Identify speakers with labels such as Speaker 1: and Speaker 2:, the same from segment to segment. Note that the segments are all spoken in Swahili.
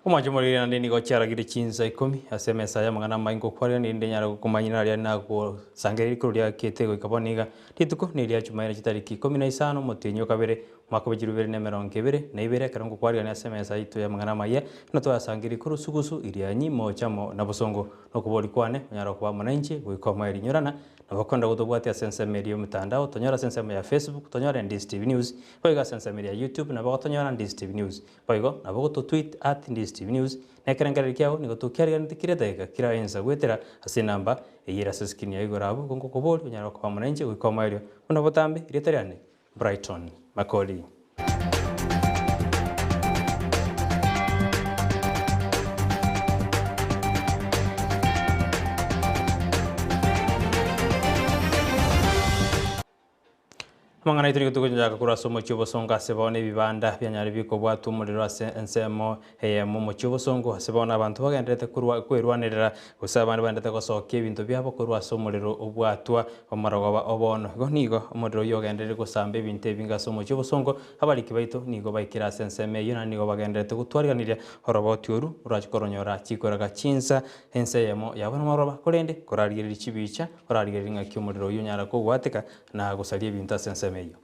Speaker 1: Umajumuri na ndini gochara giri Chinsa Ikomi aseme saya mangana maingo kwaria ni ndenya kumanyina ria na go sangeri kuria kitego ikaboniga tituko ni ria chumaira chitariki 15 mutinyo kabere mwaka wa 2022 na ibere karongo kwaria ni aseme saya itu ya mangana maye no to asangeri kuru sugusu iria nyimo chamo na busongo no kubori kwane nyaro kwa mwananchi gwikoma iri nyorana na bakonda gutubwati sensa media mutandao tonyora sensa ya Facebook tonyora Ndizi TV News boiga sensa media YouTube na bagotonyora Ndizi TV News boigo na bagoto tweet @Ndizi TV News na kerengere kyao ni gutukiaria ntikirete kira ensa gwetera ase namba eyira seskin ya igorabu kongo kobori nyaro kwa mwananchi gwikoma iri una botambe ireteriane Brighton Makoli. Mangana ituri kutukunjaga kuraso mu cyubosongo asebone bibanda byanyari biko bwatu umuriro ensemo mu mu cyubosongo asebona abantu bagenderete kwirwanirira gusaba bandete gosoke ibintu byabo kurwaso umuriro ubwatwa omaragoba obono go nigo umuriro yogenderere gusamba ibintu bingaso mu cyubosongo abariki baito nigo baikira senseme yona nigo bagenderete gutwariganira horoboturu urachikoronyora chikoraga Chinsa ensemo yabona maroba kurende kurarigirira chibicha kurarigirira ngaki umuriro yonyara ko gwateka na gusalia ibintu senseme medio.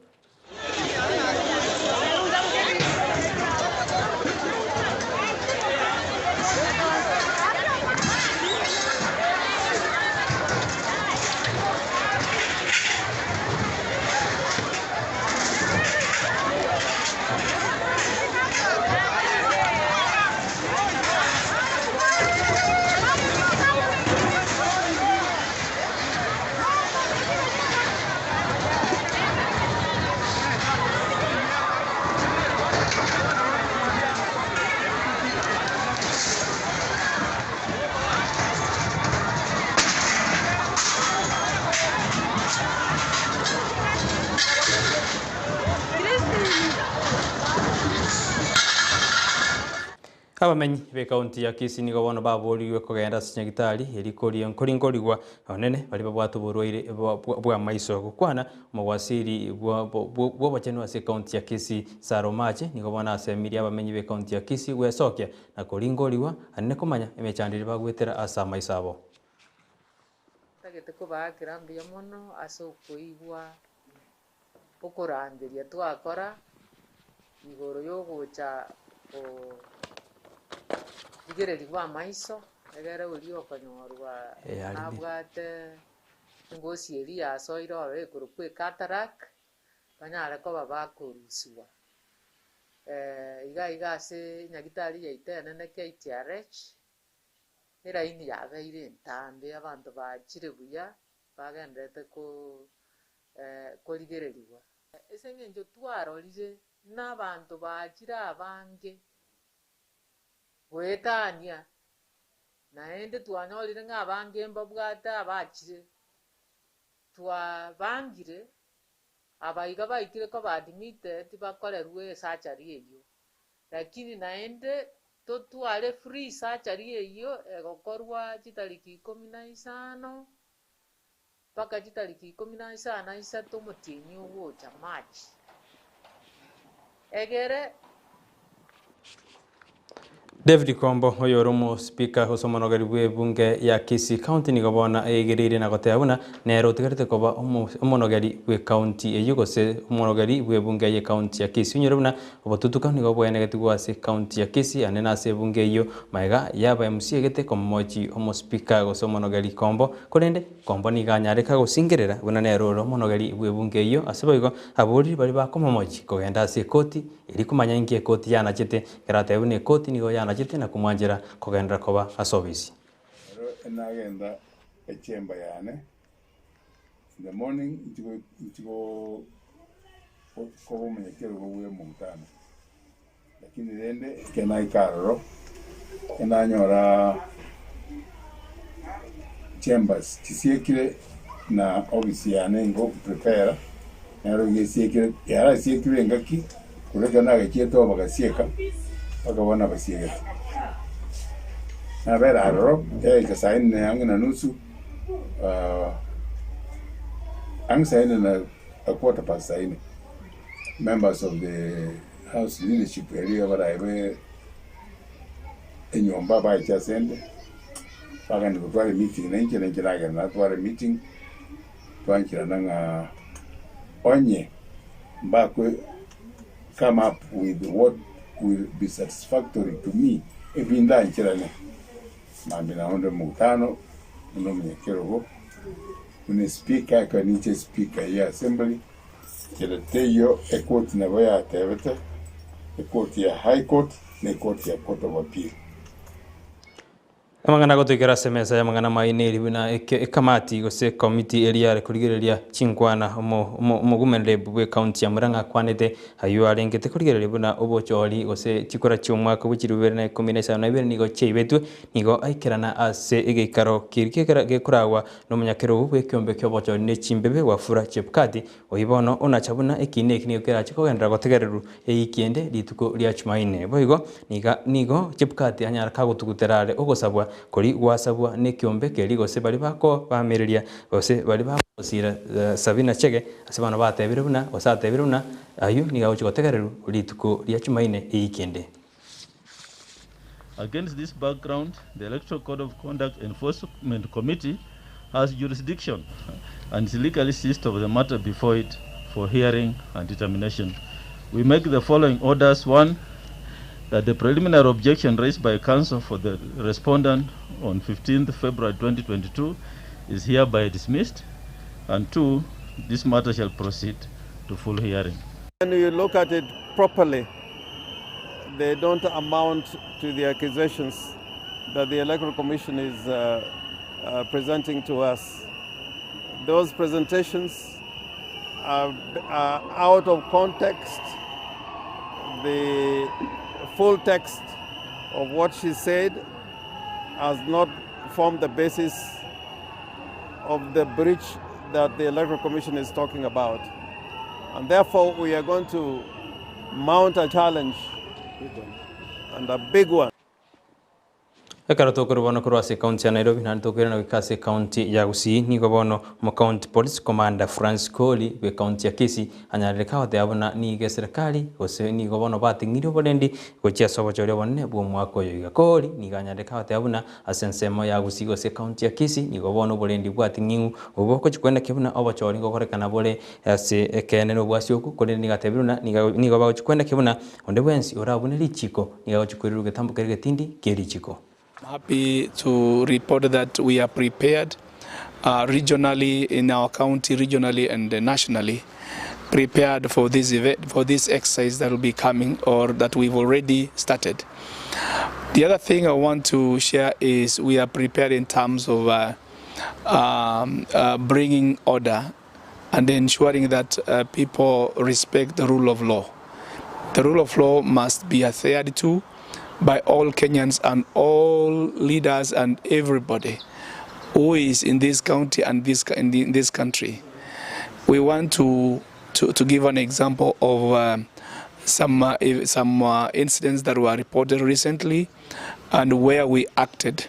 Speaker 1: Abamenyi be kaunti ya Kisii nigo bono baburiwe kugenda sinyagitari erikori enkoringorigwa onene bali babwatu burwaire bwa maiso gukwana mugwasiri bwo bachenu ase kaunti ya Kisii Saromache nigo bona asemiri abamenyi be kaunti ya Kisii gwesokia na koringorigwa anene komanya emechandiri bagwetera asa maisabo
Speaker 2: tagete ko bakirambiya mono aso kuigwa okurandiria twakora igoro yo gocha igereri kwa maiso egere uri okonyorwa abwate ngosi eri aso irore kurukwe cataract banyare ko babakurusiwa iga se nyagitari yaitene ne KTRH era ini yabeire ntambe abantu bachire buya bagendete ko ligereriwa esenge njo twarorije n'abantu bachira abange gwetania naende twanyorire ng'abange mbabwate abachire twabangire abaiga baikire ko badmitted bakorerwe surgery eyo lakini naende totware free surgery eyo egokorwa chitariki 15 mpaka chitariki 15 isato mutinyi ugocha March egere
Speaker 1: David Kombo oyoromo speaker osomonogari bwe bunge ya Kisii County nigo bona egerire na goteabuna nero tigarite koba omonogari bwe county eyugose omonogari bwe bunge ya county ya Kisii nyorobuna obotutuka nigo bwene getigwa ase county ya Kisii anena ase bunge iyo maiga yaba MC egete komochi omo speaker osomonogari Kombo korende Kombo niganyareka gosingerera buna nero omonogari bwe bunge iyo aseboigo aburi bali bakomomochi kogenda ase koti eri kumanya ingie koti yana chete kerateune koti nigo yana chete na kumwanjira kugenda koba asobisi
Speaker 3: enagenda echemba yane in the morning itigo ko menyekero bwe mu mutano lakini rende kena ikaroro enanyora chambers tisiekire na obisi yane ngo prepare nero yesiekire yara siekire ngaki kurega naga kieto bagasieka bakabona basiega na vera aro ikasaini yangu na nusu I'm saying a quarter past 9. Members of the House leadership area, but I were enyomba ba cha sende paka ni kutwale meeting na nje na twale meeting twanchira nanga onye mbakwe come up with what will be satisfactory to me ebinda nchirane mambi na onde mukutano uno mnyekero une speaker kwa niche speaker ya assembly kireteyo ekoti na boya tebete ekoti ya high court na ekoti ya court of appeal.
Speaker 1: Amangana gotwikira semesa ya mangana maine ribuna ekamati gose committee area rekurigereria chinkwana omugumenere bwe county ya Murang'a kwanete hayo arengete kurigereria buna obochori gose chikora cy'umwaka w'ikirubere na 2012 nigo cheibetwe nigo aikirana ase igikaro kirikekera gekuragwa no munyakero bwe kyombe kyobochori ne chimbebe wafura chepkati oibono onachabuna ekine nigo kera chikogendera gotegereru eikiende rituko rya chumaine boigo nigo chepkati anyara kagutuguterare ogosabwa kuri wasabwa ne kyombe keri gose bari bako bamereria gose bari bakosira Sabina Chege asibana batebire buna osatebire buna ayu niga uchigotegereru rituko rya chumaine eikiende.
Speaker 4: Against this background, the Electoral Code of Conduct Enforcement Committee has jurisdiction and is legally seized of the matter before it for hearing and determination. We make the following orders. 1, that the preliminary objection raised by counsel for the respondent on 15th February 2022 is hereby dismissed. And 2, this matter shall proceed to full hearing.
Speaker 5: When you look at it properly, they don't amount to the accusations that the Electoral Commission is presenting to us. Those presentations are out of context. The full text of what she said has not formed the basis of the breach that the Electoral Commission is talking about. And therefore, we are going to mount a challenge, and a big one.
Speaker 1: Ekara tokoro bono kurwase county ya Nairobi na tokero na wikase county ya Gusii nigo bono mo county police commander France Koli be county ya Kisii anyareka wate abona ni serikali gose nigo bono batingiro bolendi gochia sobo chore bonne bwo mwako yo igakoli ni ganyareka wate abona asensemo ya Gusii gose county ya Kisii nigo bono bolendi bwatingingu uboko chikwenda kibuna obochori ngo korekana bole ase ekene no bwasyoku kole ni gatebiruna nigo bago chikwenda kibuna onde bwensi orabune lichiko nigo chikweruru getambuka getindi kerichiko.
Speaker 6: Happy to report that we are prepared regionally in our county, regionally and nationally, prepared for this event, for this exercise that will be coming or that we've already started. The other thing I want to share is we are prepared in terms of bringing order and ensuring that people respect the rule of law. The rule of law must be adhered to by all Kenyans and all leaders and everybody who is in this county and in this country. We want to give an example of some incidents that were reported recently and where we acted,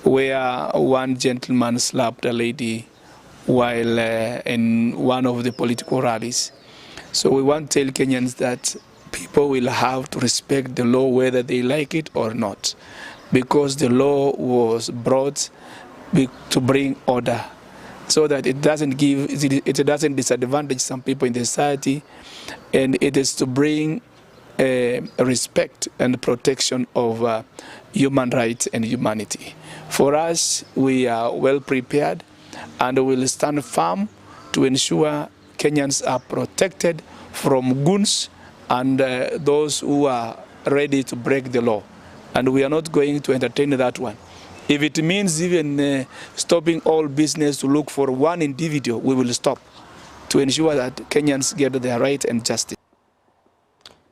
Speaker 6: where one gentleman slapped a lady while in one of the political rallies. So we want to tell Kenyans that people will have to respect the law whether they like it or not, because the law was brought to bring order so that it doesn't disadvantage some people in the society, and it is to bring respect and protection of human rights and humanity. For us, we are well prepared and we will stand firm to ensure Kenyans are protected from goons and those who are ready to break the law. And we are not going to entertain that one. If it means even stopping all business to look for one individual, we will stop to ensure that Kenyans get their right and justice.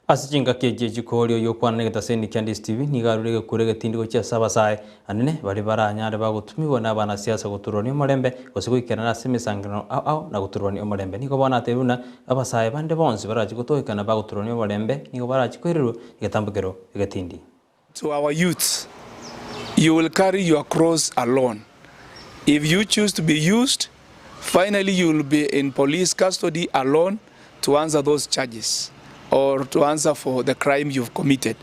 Speaker 1: Asichinga keje jikorio yokwana negeta sendi Ndizi TV nigarurege kurege tindi gocha sabasai anene bari baranyare bagutumiwa n'abana siasa guturoni omorembe osiguikana na semisangano au na guturoni omorembe niko bona teruna abasai bande bonse baraji gutoikana baguturoni omorembe niko baraji kwerero igatambukero igatindi.
Speaker 6: To our youth, you will carry your cross alone. If you choose to be used, finally you will be in police custody alone to answer those charges or to answer for the crime you've committed.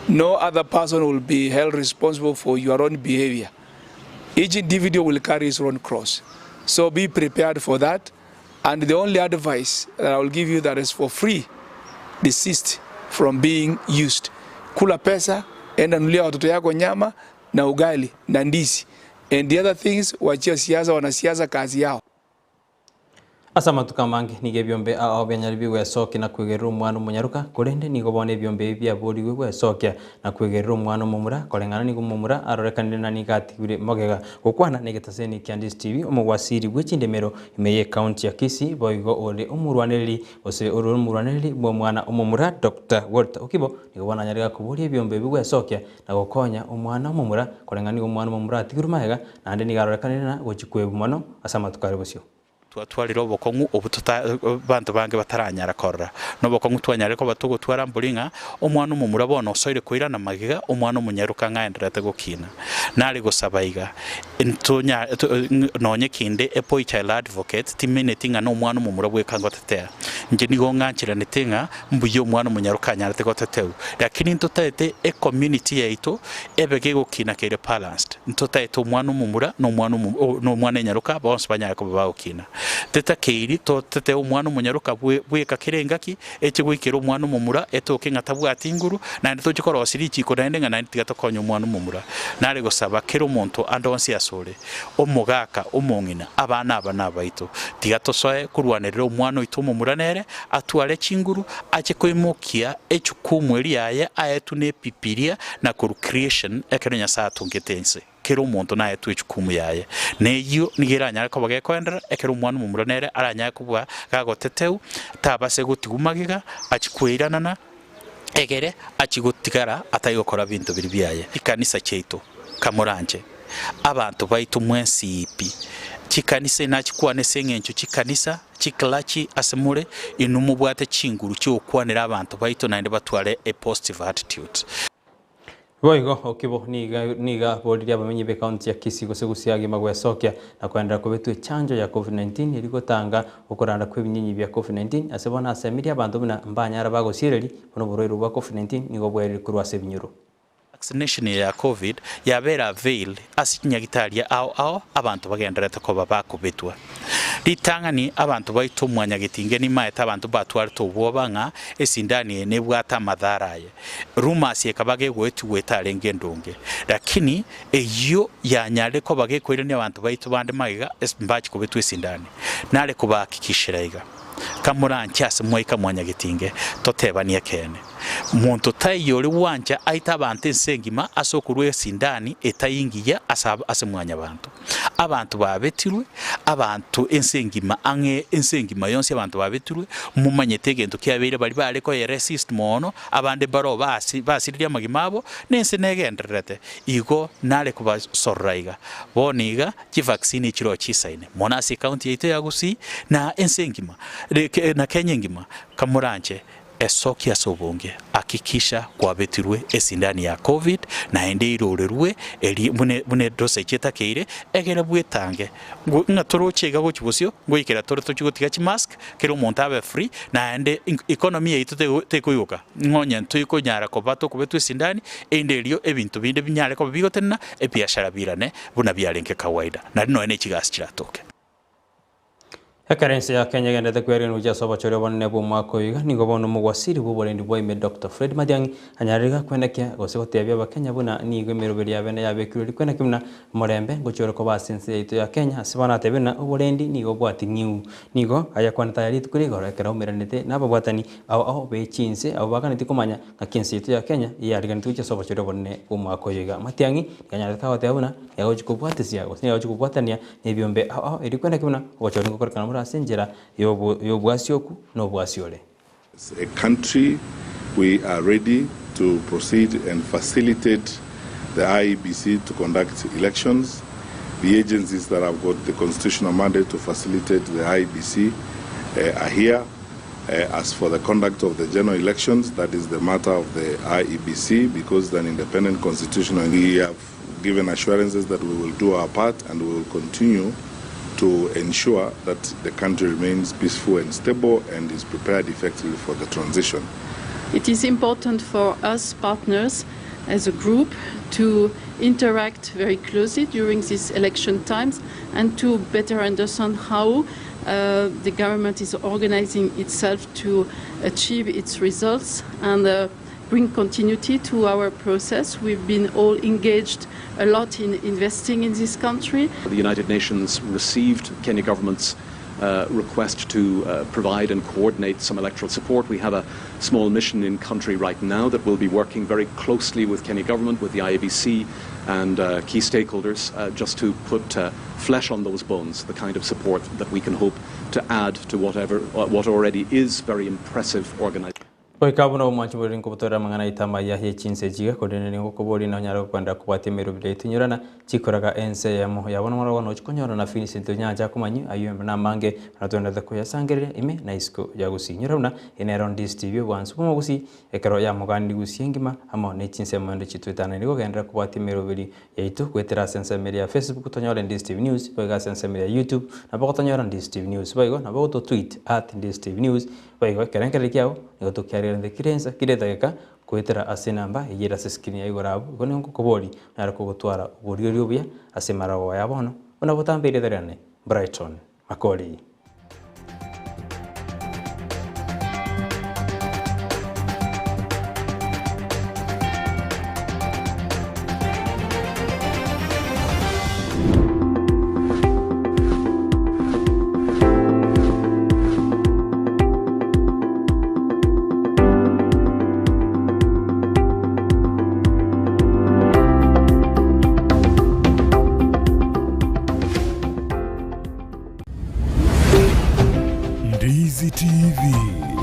Speaker 6: No other person will be held responsible for your own behavior. Each individual will carry his own cross. So be prepared for that. And the only advice that I will give you that is for free, desist from being used. Kula pesa, enda nulia watoto yako nyama na ugali na ndizi. And the other things, wachia siasa, wanasiasa kazi yao.
Speaker 1: Asa matuka mangi nige byombe ao byanyaribi gwesokia na kwigerera omwana omunyaruka kurende nigo bone byombe bya bori gwesokia na kwigerera omwana omumura korengana nigo omumura arorekanire na nigatigire mogega gukwana nigetaseni kya Ndizi TV omugwasiri gwechindemero imeye county ya Kisii boigo ore omurwaneri ose ore omurwaneri bwo mwana omumura Dr. Walter Okibo nigo bona nyariga kuburia byombe bigwesokia na gukonya omwana omumura korengana nigo omwana omumura atigire mahega na ande nigarorekanire na gochikwebu mono asa matukare bosio
Speaker 7: twatwarira obokongu obututa bantu bange bataranyara korra no bokongu twanyare ko batugutwara mbulinga omwana omumura bono soire koira na magiga omwana omunyaruka ngaenderete gukina nari gusabaiga ntunya nonye kinde epo child advocate timenetinga no omwana omumura bwekango tetea nje nigo nganchira netinga mbuyo omwana omunyaruka nyarete goteteu lakini ntotete e community yaito ebege gukina kere balanced ntotete omwana omumura no omwana enyaruka bonse banyara ko bagukina teta keiri to tete omwana omunyaruka bweka kirengaki ekigwikira omwana omumura etoke ngatabwati inguru na ndo chikoro osirichi ko ndenga na ntigatokonya omwana omumura nari gusaba kero omonto andonsi asore omugaka omongina abana abaito tigatosoe kurwanirira omwana oito omumura nere atware chinguru ache koimokia echukumu eriaye ayetu ne pipiria na kuru creation ekerenya satungetense kero omonto naye twechikumu yaye neyo nigiranyara ko bagekwendera ekero omwana omumura nere aranyara kubwa gagoteteu tabase gutigumagiga achikwiranana egere achigutigara atayokora bintu biri byaye ikanisa cheito kamuranje abantu baitu mwensipi chikanisa nachikwane sengencho chikanisa chiklachi asemure inumu bwate chinguru cyokwanira abantu baitu nande batware a positive attitude.
Speaker 1: Boigo Okibo niga boliria bamenyi be county ya Kisii gusegusiage magwesokia na kwenda kubetwe chanjo ya COVID-19 irigotanga ukoranda kwebinyinyi bya COVID-19 asebona asemiria abantu bina mbanyara bagosireri bono boroiro bwa COVID-19 nigo bweri kurwa sebinyuru.
Speaker 7: Vaccination ya COVID yabera avail asinyagitaria ao abantu bagenderete ko babakubitwa litangani abantu baito mwanya gitinge ni maeta abantu batwara to bobanga esindani ne bwata madharaye rumors yekabage gwetu wetarenge ndonge lakini eyo yanyale ko bage kwirene abantu baito bande mayiga mbachi kubitwa esindani nale kubakikishiraiga kamuranchi asemwaika mwanya gitinge totebania kene muntu tayori wanja aita abantu ensengima asokurwe sindani etayingiya asemwanya abantu babetirwe abantu ensengima yonse abantu babetirwe mumanyete gento kyabere bali bare ko resist mono abande baro basiriria magimabo nense negenderete igo nale kuba sorraiga boniga ki vaccine chiro chisaine monasi county yaito yagusi na ensengima na kenyengima kamuranje esokia sobonge akikisha kwa betirwe esindani ya COVID na ende irorerwe eri mune dose cheta keire egere bwetange ngatorochega go chibusio ngoikera toro tochigutiga chi mask kero montabe free na ende economy yaito tekoyoka ngonya ntuiko nyara ko bato kubetwe sindani ende elio ebintu binde binyare ko bigotenna ebiashara birane buna byalenke kawaida na rino ene chigasi chiratoke.
Speaker 1: Karensi ya Kenya gendete kweri uja soba chore bonne bu mwako yiga nigo bono mugwasiri bu bolendi boime Dr. Fred Madiangi anyariga kwendekya gose gotebya bakenya buna nigo meroberi yabene yabekiruri kwenda kimna morembe gochore ko basense yaito ya Kenya sibana tebena ubolendi nigo bwati ngiu nigo aya kwanta yari tukuri gore kera umeranete naba bwatani aho be chinse abo bakaniti kumanya ngakense yaito ya Kenya yariga tuja soba chore bonne bu mwako yiga Matiangi kanyarika hotebuna yagochiko bwatisia gose yagochiko bwatania nebyombe aho iri kwenda kimna gochore ngokorkana As
Speaker 8: a country, we are ready to proceed and facilitate the IEBC to conduct elections. The agencies that have got the constitutional mandate to facilitate the IEBC are here. As for the conduct of the general elections, that is the matter of the IEBC, because an independent constitutional, we have given assurances that we will do our part and we will continue to ensure that the country remains peaceful and stable and is prepared effectively for the transition.
Speaker 9: It is important for us partners as a group to interact very closely during these election times and to better understand how the government is organizing itself to achieve its results and bring continuity to our process. We've been all engaged a lot in investing in this country.
Speaker 10: The United Nations received Kenya government's request to provide and coordinate some electoral support. We have a small mission in country right now that will be working very closely with Kenya government, with the IEBC and key stakeholders just to put flesh on those bones, the kind of support that we can hope to add to what already is very impressive organization.
Speaker 1: Kwa kabuna umachiburi nkubutora mangana Amayia Chinsa Ikomi kodene ngo kobori na nyaro kwanda kubatemero bide tunyurana chikoraga ense yamo yabona mara no chikonyoro na fini sinto nyaja kumanyi ayembe na mange natonda da kuyasangerere ime na isko ya gusinyura na enero Ndizi TV wansu kuma gusi ekero ya mugandi gusiyengima amo ne Chinsa mwende chitwetana niko gendera kubatemero bidi yaitu kwetera sensa media Facebook tonyora Ndizi TV News bega sensa media YouTube na bako tonyora Ndizi TV News bego na bako to tweet @Ndizi TV News bego kerenkere kyao niko to kyari kirenza kiretageka kwetera asenamba yira seskini ya igorabu gone ngo kobori narako gutwara uburyo ryobya asemara wa yabono ona butambire derane Brighton Makoli.